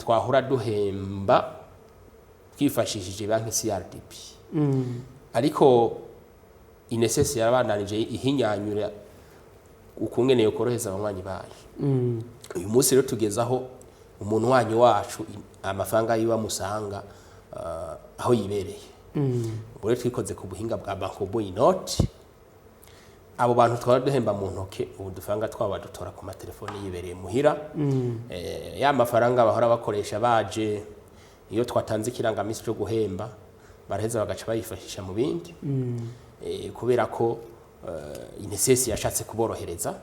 twahora duhemba twifashishije banki CRDB ariko INSS yarabandanije ihinyanyura ukungene yokoroheza abanywanyi bayo uyu munsi rero tugezaho umuntu wanyi wacu amafaranga yiwe amusanga aho yibereye ubwo rero twikoze ku buhinga bwa Bankobo inoti abo bantu twara duhemba mu ntoke ubu dufanga twaba dutora ku matelefone yibereye muhira ya mafaranga bahora bakoresha baje iyo twatanze ikirangamisi cyo guhemba baraheza bagaca bayifashisha mu bindi kubera ko INSS yashatse kuborohereza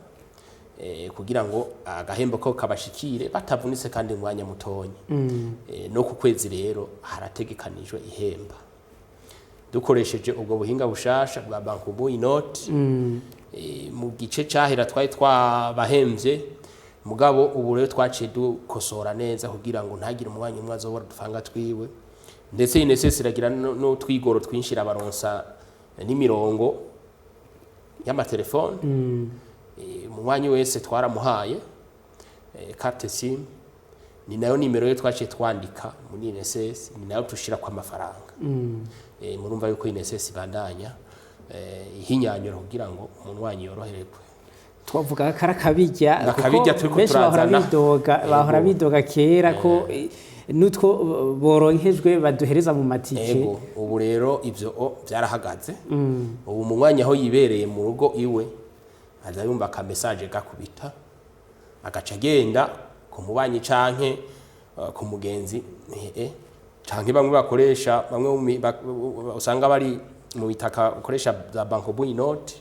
kugira ngo agahembo ko kabashikire batavunitse kandi mwanya mutonyi no ku kwezi rero harategekanijwe ihemba dukoresheje ubwo buhinga bushasha bwa Bankobo inoti mu gice cyahera twari twabahemvye mugabo ubu rero twaciye dukosora neza kugira ngo ntagire umwanya umwe azobora dufanga twiwe ndetse INSS iragira no twigoro twinshira abaronsa n'imirongo y'amatelefone umwanya wese twaramuhaye carte SIM ni nayo nimero yo twaciye twandika muri INSS ni nayo tushira kwa mafaranga murumva yuko INSS bandanya ihinyanyura kugira ngo umunwanyi yorohererwe twavuga karakabijya kuko benshi bahora bidoga kera ko nutwo boronkejwe baduhereza mu matike ubu rero ivyo byarahagaze ubu mu mwanya aho yibereye mu rugo iwe aza yumva ka message gakubita agaca agenda ku mubanyi canke ku mugenzi canke bamwe bakoresha bamwe usanga bari mu bitaka ukoresha za Bankobo inoti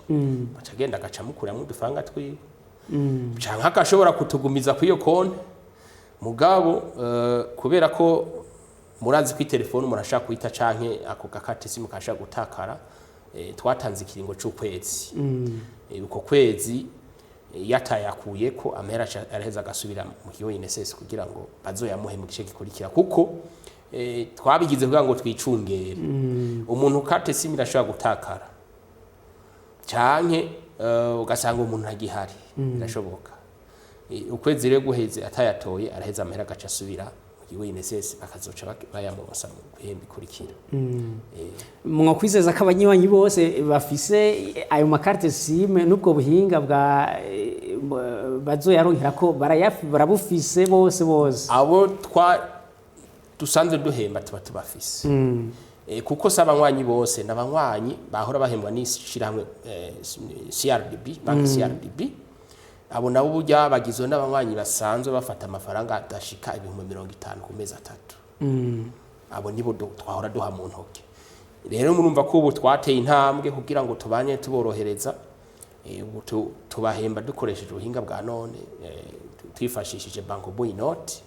baca agenda agaca mukuramwe dufanga twiwe canke akashobora kutugumiza ku iyo konti mugabo kubera ko murazi ku telefone murashaka kuita canke ako gakate simu kasha gutakara twatanze ikiringo c'ukwezi uko kwezi yatayakuye ko amera araheza agasubira mu kigo INSS kugira ngo bazoyamuhe mu gice gikurikira kuko twabigize kugira ngo twicungere umuntu kate simu irashobora gutakara canke ugasanga umuntu ntagihari birashoboka ukwezi rero guheze atayatoye araheza amera gaca asubira mu kigo INSS bakazoca bayamurosa mu bihembe bikurikira mwo kwizeza ko abanyiwanyi bose bafise ayo makarte SIM n'ubwo buhinga bwa bazoyaronkera ko barabufise bose abo dusanzwe duhemba tuba tubafise kuko sabanywanyi bose nabanywanyi bahora bahembwa n'ishirahamwe CRDB banki CRDB abo nabo burya bagizwe n'abanywanyi basanzwe bafata amafaranga adashika 50 ku mezi 3 abo nibo twahora duha mu ntoke rero murumva ko ubu twateye intambwe kugira ngo tubanye tuborohereza tubahemba dukoresheje ubuhinga bwa none twifashishije Bankobo inoti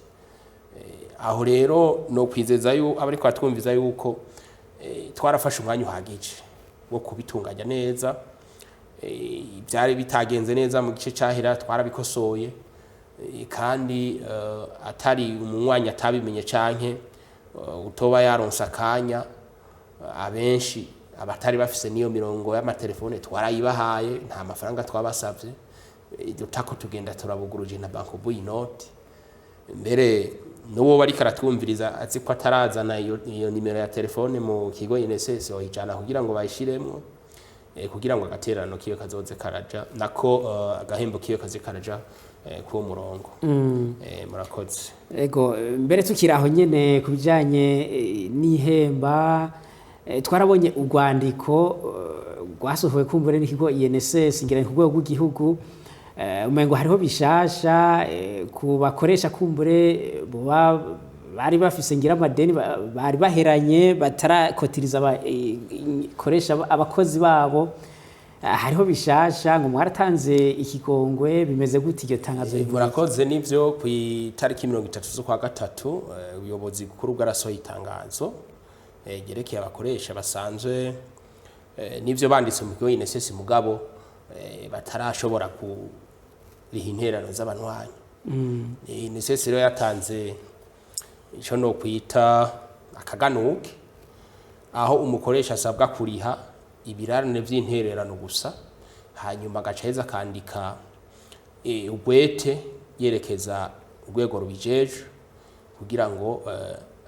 aho rero no kwizeza abari kwatwumviza yuko twarafashe umwanya uhagije wo kubitunganya neza byari bitagenze neza mu gice cyahera twarabikosoye kandi atari umwanya atabimenye canke utoba yaronsa akanya abenshi abatari bafise niyo mirongo y'amatelefone twarayibahaye nta mafaranga twabasavye dutako tugenda turabuguruje na Bankobo inoti mbere nuwo bari karatwumviriza azi ko atarazana iyo nimero ya telefone mu kigo INSS oyijana kugira ngo bayishiremwo kugira ngo agaterano kiyo kazoze karaja nako agahembo kiyo kaze karaja ku murongo murakoze ego mbere tukiraho nyene kubijanye n'ihemba twarabonye urwandiko rwasohowe kumbure n'ikigo INSS ngira ku rwego rw'igihugu umengo hariho bishasha ku bakoresha kumbure bari bafise ngira amadeni bari baheranye batarakotiriza koresha abakozi babo hariho bishasha ngo mwaratanze ikigongwe bimeze gute iryo tangazo murakoze nivyo ku itariki 30 z'ukwa gatatu ubuyobozi bukuru bwarasohoye itangazo gerekeye abakoresha basanzwe nivyo banditse mu kigo INSS mugabo batarashobora kuriha interano z'abanywanyi INSS rero yatanze ico no kwita akaganuke aho umukoresha asabwa kuriha ibirarane vy'intererano gusa hanyuma agacaheza akandika ugwete yerekeza urwego rubijeje kugira ngo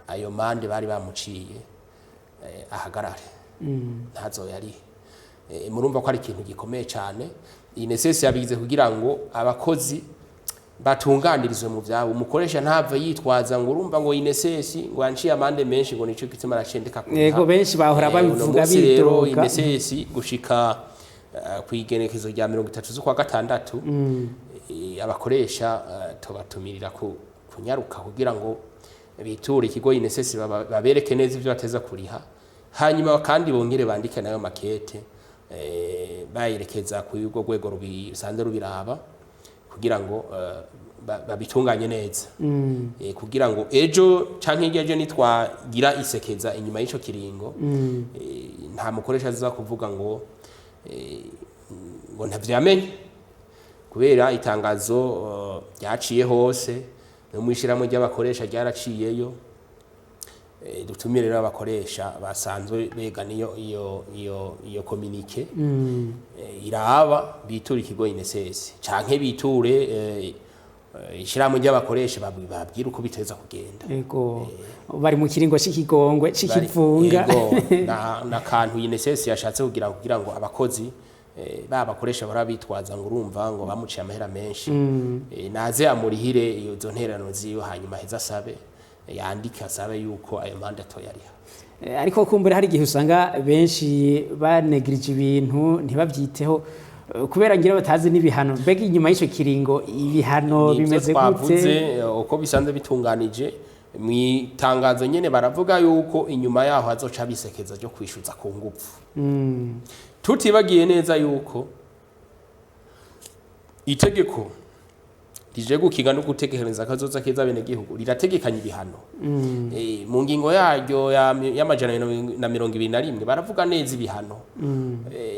ayo mande bari bamuciye ahagarare ntazo yari murumva ko ari ikintu gikomeye cyane INSS yabigize kugira ngo abakozi batunganirizwe mu byabo umukoresha ntava yitwaza ngo urumva ngo INSS ngo yanciye amande menshi ngo nico gituma aracendeka ko yego benshi bahora babivuga bidoga INSS gushika kwigenekezo rya 30 z'ukwa gatandatu abakoresha tubatumirira kunyaruka kugira ngo biture ikigo INSS babereke neza ivyo bateza kuriha hanyuma kandi bongere bandike nayo makete bayerekeza ku yugo rwego rubisanze rubiraba kugira ngo babitunganye neza kugira ngo ejo canke igihe nitwagira isekeza inyuma y'ico kiringo nta mukoresha aza kuvuga ngo ntavyamenye kubera itangazo ryaciye hose no mwishiramo ry'abakoresha ryaraciyeyo dutumire rero abakoresha basanzwe begana iyo communique iraba bitura ikigo INSS canke biture ishiramo ry'abakoresha babwira uko biteza kugenda yego bari mu kiringo c'ikigongwe c'ikivunga na kantu INSS yashatse kugira ngo abakozi babakoresha barabitwaza ngo urumva ngo bamuciye amahera menshi naze amurihire iyo nterano ziyo hanyuma heza asabe yandika asabe yuko ayo mandato yariha ariko kumbure hari igihe usanga benshi banegrije ibintu ntibavyiteho kubera ngira batazi n'ibihano mbega inyuma y'ico kiringo ibihano bimeze gute uko bisanzwe bitunganije mwitangazo nyene baravuga yuko inyuma yaho azoca bisekeza ryo kwishuza ku ngufu tutibagiye neza yuko itegeko rije gukiga no gutegereza kazoza keza bene gihugu rirategekanya ibihano mu ngingo yaryo y'amajana 221 baravuga neza ibihano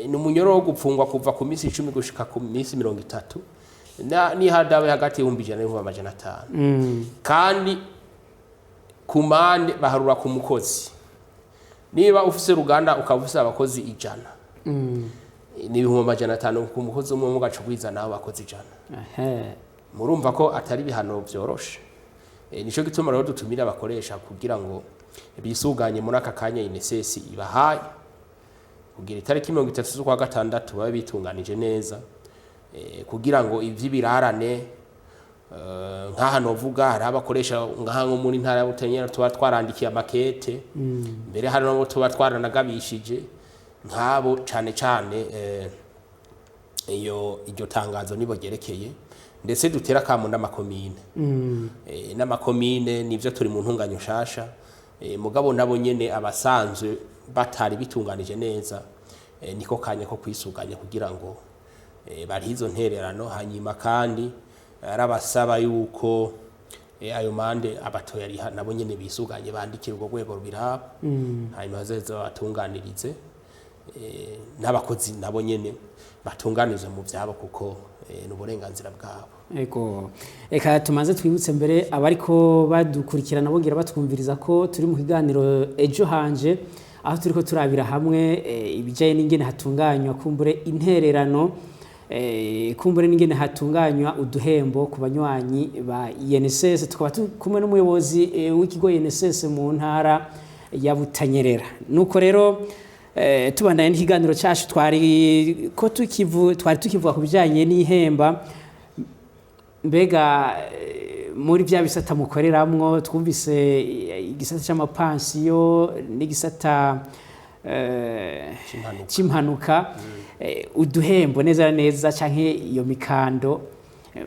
n'umunyoro wo gupfungwa kuva ku minsi 10 gushika ku minsi 30 ni hadawe hagati y'umbijana n'amajana 5 kandi kumande baharura ku mukozi niba ufise ruganda ukavuse abakozi 100 ni ibihumbi amajana 5 ku mukozi umwe mugacugwiza nawe abakozi 100 murumva ko atari bihano byoroshe nico gituma rero dutumira abakoresha kugira ngo bisuganye muri aka kanya INSS ibahaye kugira itariki 30 z'ukwa gatandatu babe bitunganije neza kugira ngo ivy'ibirarane nkaha novuga hari abakoresha ngaha nko muri ntara ya Butanyera tuba twarandikiye amakete mbere hari no tuba twaranagabishije nkabo cane iryo tangazo nibogerekeye ndetse dutera kamo n'amakomine n'amakomine nivyo turi mu ntunganyo shasha mugabo nabo nyene abasanzwe batari bitunganije neza niko kanya ko kwisuganya kugira ngo bari izo ntererano hanyuma kandi arabasaba yuko ayo mande abatoya ari nabo nyene bisuganye bandikira urwo rwego rubiraba hanyuma bazeze batunganirize n'abakozi nabo nyene batunganije mu byabo kuko n'uburenganzira bwabo ego eka tumaze twibutse mbere abariko badukurikirana bongera batwumviriza ko turi mu kiganiro ejo hanje aho turiko turabira hamwe ibijaye n'ingene hatunganywa kumbure intererano kumbure n'ingene hatunganywa uduhembo ku banywanyi ba INSS tukaba kumwe n'umuyobozi w'ikigo INSS mu ntara ya Butanyerera nuko rero tubandanye n'ikiganiro cyacu twari tukivuga ku bijyanye n'ihemba mbega muri bya bisata mukoreramwo twumvise igisata cy'amapansiyo n'igisata cy'impanuka uduhembo neza neza canke iyo mikando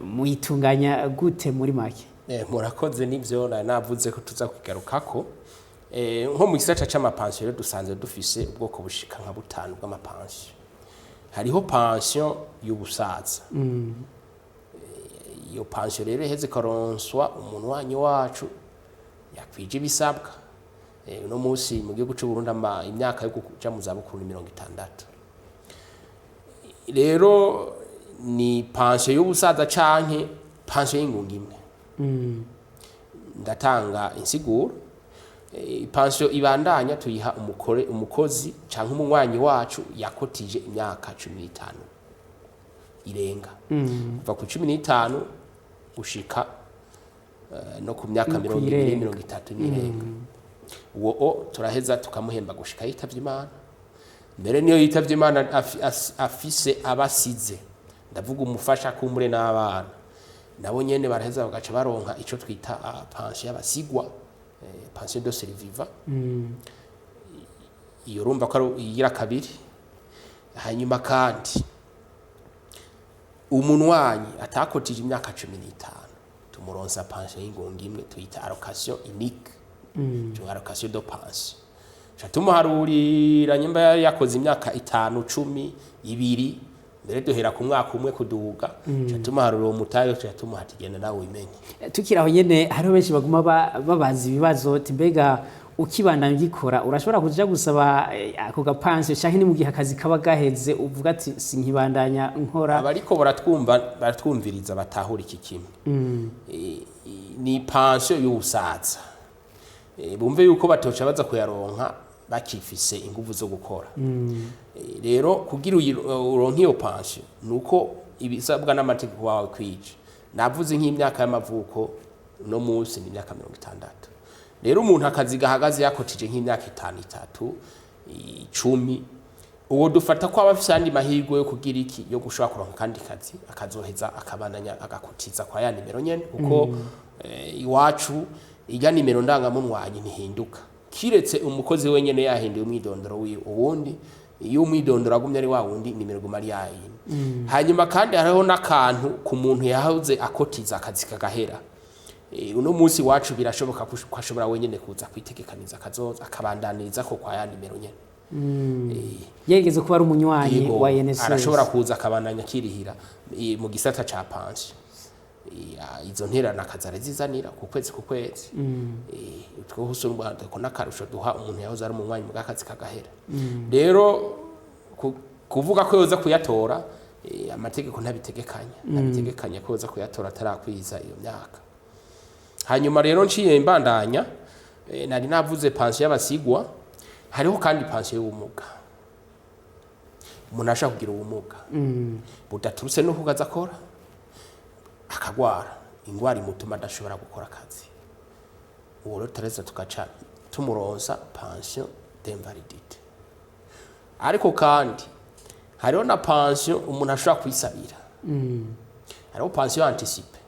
muyitunganya gute muri make murakoze nivyo navuze ko tuza kugarukako nko mu gisata c'amapansiyo dusanzwe dufise ubwoko bushika nka 5 bw'amapansiyo hariho pansiyo y'ubusaza iyo pansiyo rero heze karonswa umuntu wanyu wacu yakwije ibisabwa no munsi mu gihugu cy'u Burundi imyaka yo kuja mu zabukuru 60 rero ni pansiyo y'ubusaza canke pansiyo y'ingunga imwe ndatanga insiguro pansiyo ibandanya tuyiha umukozi canke umunywanyi wacu yakotije imyaka 15 irenga kuva ku 15 gushika no ku myaka 20-30 n'irenga uwo turaheza tukamuhemba gushika yitavye Imana mbere niyo yitavye Imana afise abasize ndavuga umufasha kumure n'abana nabo nyene baraheza bagaca baronka ico twita pension y'abasigwa pension de survivant iyo urumva ko igira kabiri hanyuma kandi umunwanyi atakotije imyaka 15 tumuronsa pension y'ingonga imwe tuyita allocation unique allocation de pension tumuharurira nyimba yakoze imyaka 5 10 2 mbere duhera ku mwaka umwe kuduga tumuharurira umutayo tumuhatigenda nawe wimenye tukiraho nyene hariho benshi baguma babaza ibibazo timbega ukibandanya gikora urashobora kuja gusaba ako gapanse canke ni mu gihe akazi kaba gaheze uvuga ati sinkibandanya nkora abariko baratwumviriza batahura iki kimwe ni pension y'ubusaza bumve yuko batoca baza kuyaronka bakifise inguvu zo gukora rero kugira uronke iyo pension nuko ibisabwa n'amategeko wawe kwije navuze nk'imyaka y'amavuko no munsi ni imyaka 60 rero umuntu akazi gahagaze yakotije nk'imyaka 5 10 uwo dufata ko abafise andi mahirwe yo kugira iki yo gushobora kuronka kandi kazi akazoheza akabandanya agakotiza kwa ya nimero nyene kuko iwacu ijya nimero ndangamunwanyi ntihinduka kiretse umukozi wenyene yahinduye umwidondoro wiwe ubundi iyo umwidondoro agumye ari wa wundi nimero guma ari yayindi hanyuma kandi hariho n'akantu ku muntu yahoze akotiza akazi kagahera uno munsi wacu birashoboka ko ashobora wenyene kuza kwitegekaniza akazoza akabandaniriza ko kwa ya nimero nyene yegeze kuba ari umunywanyi wa NSS arashobora kuza akabandanya kirihira mu gisata ca pension izo nterana akazara zizanira ku kwezi twose ko nakarusho duha umuntu yahoze ari umunywanyi mu gakazi kagahera rero kuvuga ko yoza kuyatora amategeko ntabitegekanya ko yoza kuyatora atarakwiza iyo myaka hanyuma rero nciye mbandanya nari navuze pension y'abasigwa hariho kandi pension y'ubumuga umuntu ashaka kugira ubumuga budaturutse no kugaza akora akagwara ingwara imutuma adashobora gukora akazi uwo rero Teresa tugaca tumuronsa pension d'invalidité ariko kandi hariho na pension umuntu ashobora kwisabira hariho pension anticipée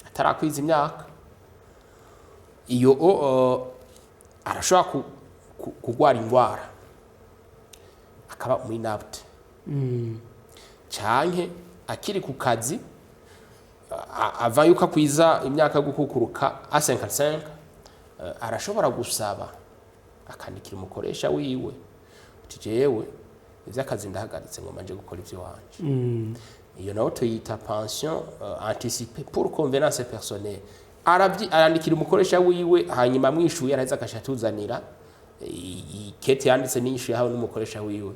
atarakwiza imyaka iyo arashobora kugwara ingwara akaba muri inapte canke akiri ku kazi ava yuko akwiza imyaka yo gukukuruka a 55 arashobora gusaba akandikira umukoresha wiwe ati jewe ivy'akazi ndahagaritse ngo manje gukora ivyo wanje iyo nawo tuyita pension anticipée pour convenance personnelle arandikira umukoresha wiwe hanyuma mwishuye araheza akashatuzanira ikete yanditse n'ishuye hawe n'umukoresha wiwe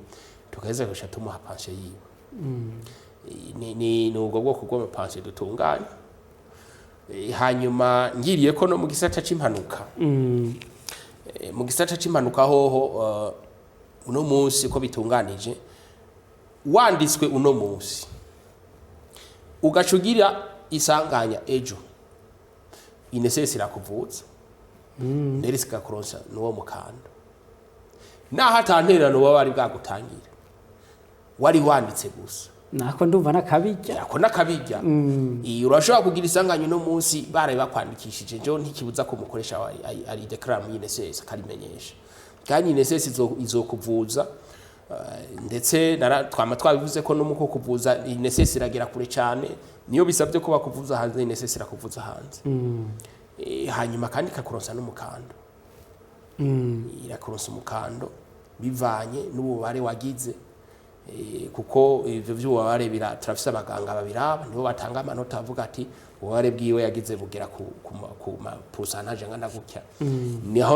tukaheza akashatumuha pension yiwe ni ubwo bwoko bw'amapension dutunganya hanyuma ngiriye ko no mu gisata c'impanuka mu gisata c'impanuka hoho uno munsi ko bitunganije wanditswe uno munsi ugacugira isanganya ejo inesesi irakuvuza nerisi kakuronsa nuwo mukando naho atantererano baba bari bwagutangira wari wanditse gusa nako ndumva nakabijya ako nakabijya urashobora kugira isanganya no munsi baraye bakwandikishije jo ntikibuza ko umukoresha ari declare mu INSS karimenyesha kandi INSS izokuvuza ndetse twama twabivuze ko no muko kuvuza INSS iragera kure cyane niyo bisabye ko bakuvuza hanze INSS irakuvuza hanze hanyuma kandi kakuronsa n'umukando irakuronsa umukando bivanye n'ububare wagize kuko ivyo vy'ububare turafise abaganga babiraba nibo batanga amanota avuga ati ububare bwiwe yagize bugera ku pourcentage ngana gutya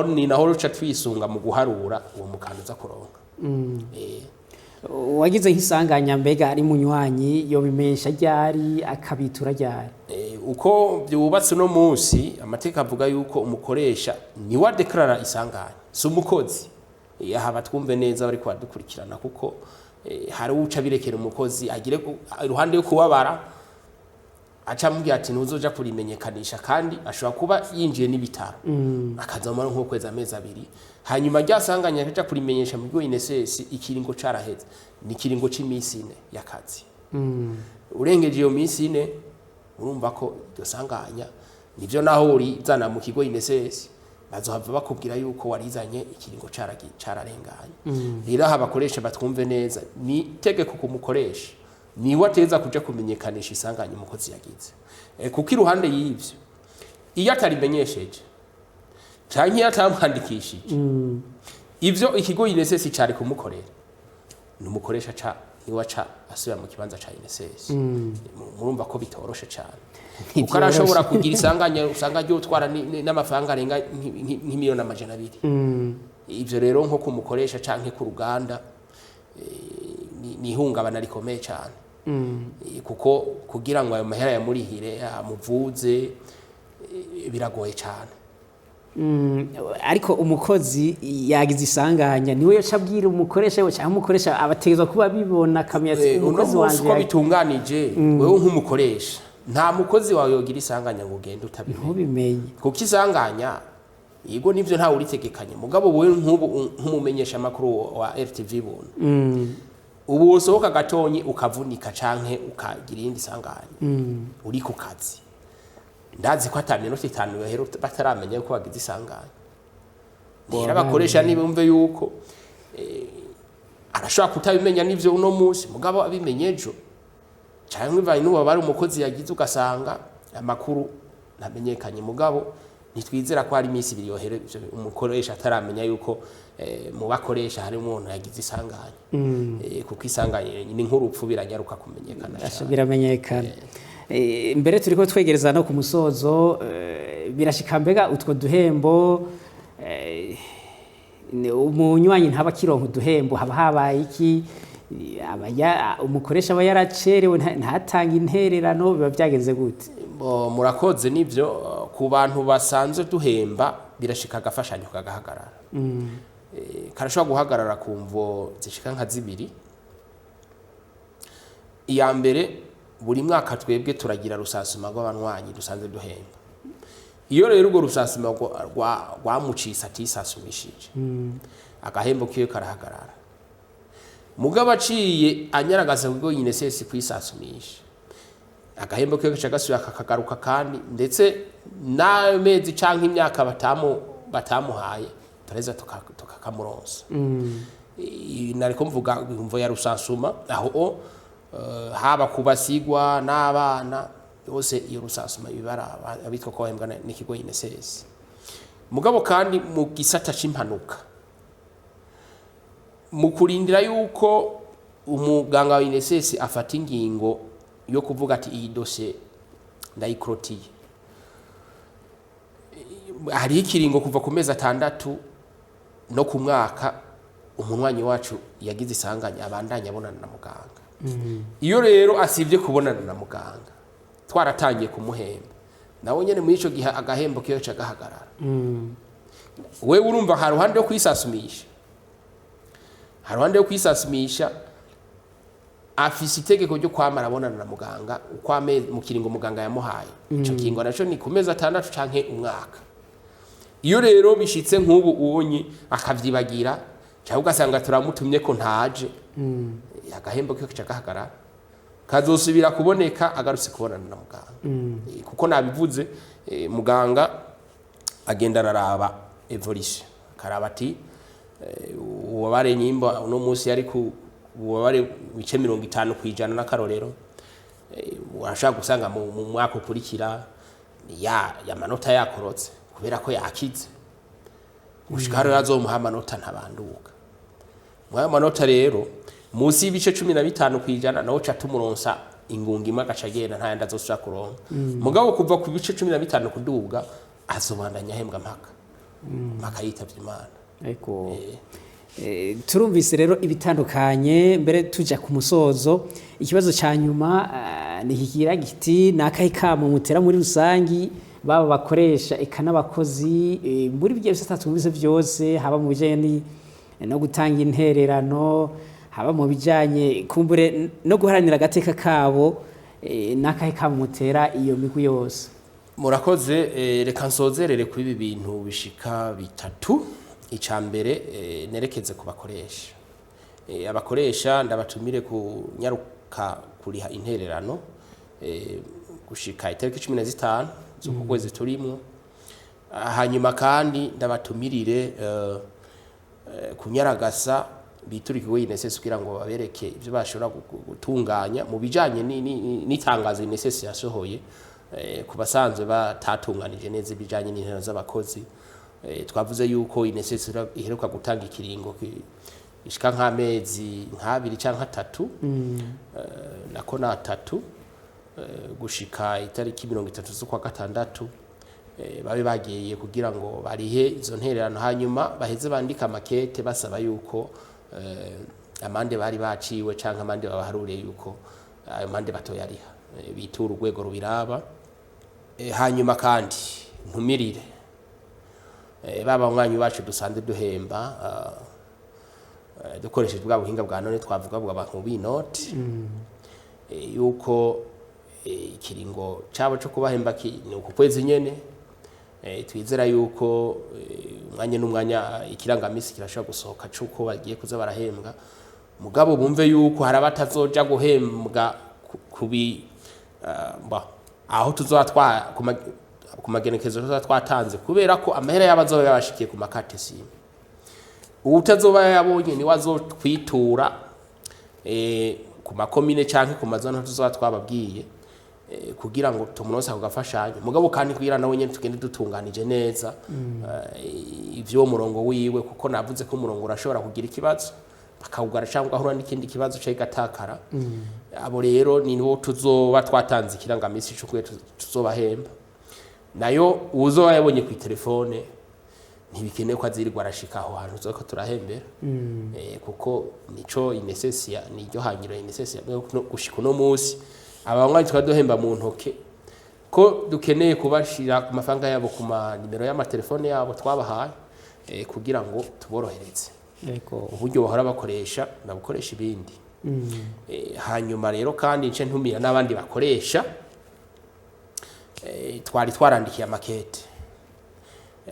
ni naho ruca twisunga mu guharura uwo mukando uza kuronka wagize nk'isanganya mbega ari munywanyi yo bimesha ryari akabitura ryari uko byubatse no munsi amateka avuga yuko umukoresha ni wa declara isanganya si umukozi aha twumve neza bari kwadukurikirana kuko hari uca birekera umukozi agire iruhande yo kubabara aca amubwira ati ntuzoja kurimenyekanisha kandi ashobora kuba yinjiye n'ibitaro akazamara nk'ukwezi amezi abiri hanyuma ryasanganya akaja kurimenyesha mu INSS ikiringo caraheze ni ikiringo c'imisi 4 y'akazi urengeje iyo misi 4 urumva ko iryo sanganya nivyo naho urizana mu kigo INSS bazohava bakubwira yuko warizanye ikiringo cararenganye rero aha bakoresha batwumve neza ni tegeko kumukoresha ni wateza kuja kumenyekanisha isanganya umukozi yagize kuko iruhande y'ivyo iyo atarimenyesheje canke atamwandikishije ivyo ikigo INSS cari kumukorera numukoresha ca niwaca asubira mu kibanza ca INSS murumva ko bitoroshe cyane kuko arashobora kugira isanganya usanga ryo utwara n'amafaranga arenga nk'imiliyoni amajana 2 ivyo rero nko kumukoresha canke ku ruganda ni ihungabana rikomeye cyane kuko kugira ngo ayo mahera yamurihire amuvuze biragoye cyane ariko umukozi yagize isanganya niwe yacabwira umukoresha we cyangwa umukoresha abategezwa kuba bibona kamyatsi umukozi wanje uko bitunganije wewe nk'umukoresha nta mukozi wawe yogira isanganya ngo ugende utabimenye kuko isanganya yego nivyo nta uritegekanye mugabo wewe nk'umumenyesha makuru wa RTV buntu ubu usohoka gatonyi ukavunika canke ukagira indi sanganya uri ku kazi ndazi ko ataminota 5 yohero bataramenya ko bagize isanganya nera bakoresha nibumve yuko arashaka kutabimenya nivyo uno munsi mugabo abimenye ejo canke bivaye n'uwo bari umukozi yagize ugasanga amakuru ntamenyekanye mugabo nitwizera ko hari imisi 2 yohero umukoresha ataramenya yuko mu bakoresha hari umuntu yagize isanganya kuko isanganya ni nk'urupfu biranyaruka kumenyekana biramenyekana mbere turiko twegereza no ku musozo birashika mbega utwo duhembo umunywanyi ntaba kironka uduhembo haba habaye iki umukoresha aba yaracerewe ntatanga intererano biba byagenze gute murakoze nivyo ku bantu basanzwe duhemba birashika agafashanyo kagahagarara karashobora guhagarara ku mvo zishika nka 2 iya mbere buri mwaka twebwe turagira rusasuma rw'abanywanyi dusanzwe duhemba iyo rero urwo rusasuma rwamucisa atisasumishije agahembo kiyo karahagarara mugabo aciye anyaragaza ngo INSS kwisasumisha agahembo kiyo gasubira kakagaruka kandi ndetse n'amezi canke imyaka batamuhaye tureza tukakamuronsa nariko mvuga imvo ya rusasuma aho haba kubasigwa n'abana yose iyo rusasuma ibara abitwa ko bahembwa n'ikigo INSS mugabo kandi mu gisata c'impanuka mu kurindira yuko umuganga wa INSS afata ingingo yo kuvuga ati iyi dosiye ndayikrotiye hari ikiringo kuva ku mezi 6 no ku mwaka umunwanyi wacu yagize isanganya abandanya abonana na muganga iyo rero asivye kubonana na muganga twaratangiye kumuhemba nawe nyene muri ico gihe agahembo kiyo cagahagarara we urumva ha ruhande yo kwisasumisha afise itegeko ryo kwamara abonana na muganga ukwame mu kiringo muganga yamuhaye ico kingo naco ni kumeza 6 canke umwaka iyo rero bishitse nk'ubu ubonye akavyibagira cyangwa ugasanga turamutumye ko ntaje agahembo kiyo cagahagarara kazosubira kuboneka agarutse kubonana na muganga kuko nabivuze muganga agenda araraba evolution karaba ati ubabare nyimba uno munsi yari ku ubabare bice 50 kwijana n'akarorero urashaka gusanga mu mwaka ukurikira ya manota yakorotse kubera ko yakize ushikaro yazomuha amanota ntabanduka mwa manota rero musi y'ibice 15 kwijana naho ca tumuronsa ingunga imwe agacagenda nta yandi azosubira kuronka mugabo kuva ku bice 15 kuduga azobandanya ahembwa mpaka yitavye Imana ariko turumvise rero ibitandukanye mbere tuja ku musozo ikibazo ca nyuma ni kigira giti nakahe kamo mutera muri rusangi baba bakoresha n'abakozi muri byo bisata twumvise byose haba mu bijanye no gutanga intererano haba mu bijanye kumbure no guharanira agateka kabo n'akahe kamutera iyo migwi yose. Murakoze, reka nsozerere kuri ibi bintu bishika bitatu. Icambere nerekeze ku bakoresha. Abakoresha ndabatumire kunyaruka kuriha intererano gushika itariki 15 z'uku kwezi turimo. Hanyuma kandi ndabatumirire kunyaragasa biturikiwe INSS kugira ngo babereke ibyo bashobora gutunganya mu bijanye n'itangazo INSS yasohoye ku basanzwe batatunganije neza ibijanye n'intero z'abakozi. Twavuze yuko INSS iheruka gutanga ikiringo ishika nk'amezi nk'abiri canke 3 nako na 3 gushika itariki 30 z'ukwa gatandatu babe bagiye kugira ngo barihe izo ntererano, hanyuma baheze bandika makete basaba yuko amande bari baciwe canke amande babaharuriye yuko ayo mande batoyariha bitura urwego rubiraba. Hanyuma kandi ntumirire baba umwanyu wacu dusanzwe duhemba dukoresheje bwa buhinga bwa none twavuga bwa bantu b'inoti yuko ikiringo cabo cyo kubahemba ni uku kwezi nyene. Twizera yuko umwanya n'umwanya ikirangamisi kirashobora gusohoka cuko bagiye kuza barahembwa, mugabo bumve yuko hari abatazoja guhembwa kubi aho tuzatwa ku magenekezo twatanze kubera ko amahera y'abazoba yabashikiye ku makate simu. Utazoba yabonye ni wazotwitura ku makomine canke ku mazona tuzoba twababwiye kugira ngo tumunosa kugafashanya, mugabo kandi kugira nawe nyene tugende dutunganije neza ivyo murongo wiwe, kuko navuze ko umurongo urashobora kugira ikibazo akawugara cyangwa ahura n'ikindi kibazo cyo gatakara. Abo rero ni nibo tuzoba twatanze ikirangamisi cyo tuzobahemba, nayo uzoba yabonye ku telefone ntibikeneye ko azirirwa arashika aho hantu zo ko turahembera kuko nico INSS niryo hangiro INSS gushika no musi abangwanyi twadohemba mu ntoke ko dukeneye kubashira ku mafaranga yabo ku nimero y'amatelefone yabo twabahaye kugira ngo tuborohereze uburyo bahora bakoresha nabukoresha ibindi. Hanyuma rero kandi nce ntumira n'abandi bakoresha twari twarandikiye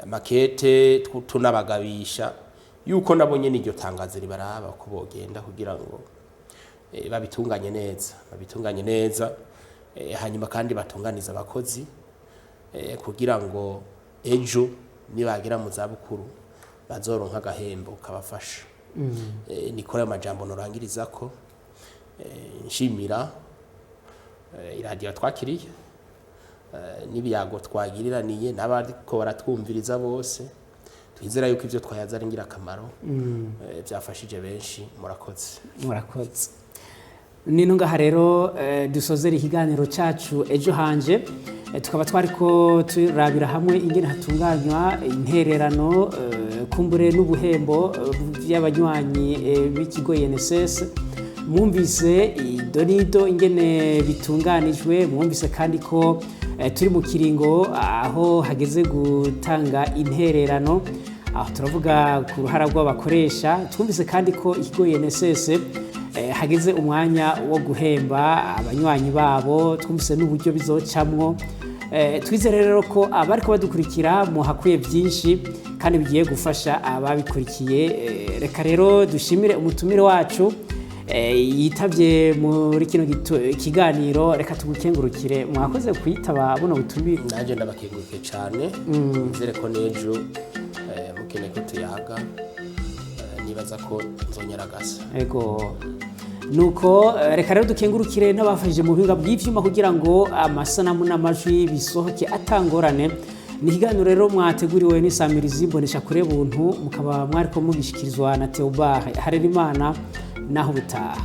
makete tunabagabisha yuko nabonye n'iryo tangazo ribaraba ko bogenda kugira ngo babitunganye neza hanyuma kandi batunganiza abakozi kugira ngo ejo nibagira mu zabukuru bazoronka agahembo kabafasha. Nikora amajambo norangiriza ko nshimira iradiyo twakiriye n'ibiyago twagiriraniye n'abariko baratwumviriza bose. Twizera yuko ivyo twayaza ari ngirakamaro byafashije benshi. Murakoze. Nino ngaha rero dusozera ikiganiro cacu ejo hanje, tukaba twariko turabira hamwe ingene hatunganywa intererano kumbure n'ubuhembo by'abanywanyi b'ikigo INSS. Mwumvise idonido ingene bitunganijwe, mwumvise kandi ko turi mu kiringo aho hageze gutanga intererano, aho turavuga ku ruhara rw'abakoresha. Twumvise kandi ko ikigo INSS hageze umwanya wo guhemba abanywanyi babo, twumvise n'uburyo bizocamwo. Twizere rero ko abariko badukurikira muhakuye byinshi kandi bigiye gufasha ababikurikiye. Reka rero dushimire umutumire wacu yitavye muri kino kiganiro. Reka tugukengurukire, mwakoze kwitaba buno butumire. Naje ndabakenguruke cyane, nizere ko nejo mukene ko tuyaga nibaza ko nzonyaragasa. Ego nuko reka rero dukengurukire n'abafashije mu buhinga bw'ivyuma kugira ngo amasanamu n'amajwi bisohoke atangorane. Ni ikiganiro rero mwateguriwe n'Isamirizi Mbonesha kure buntu, mukaba mwariko mugishikirizwa na Theobald Harerimana. Naho butaha.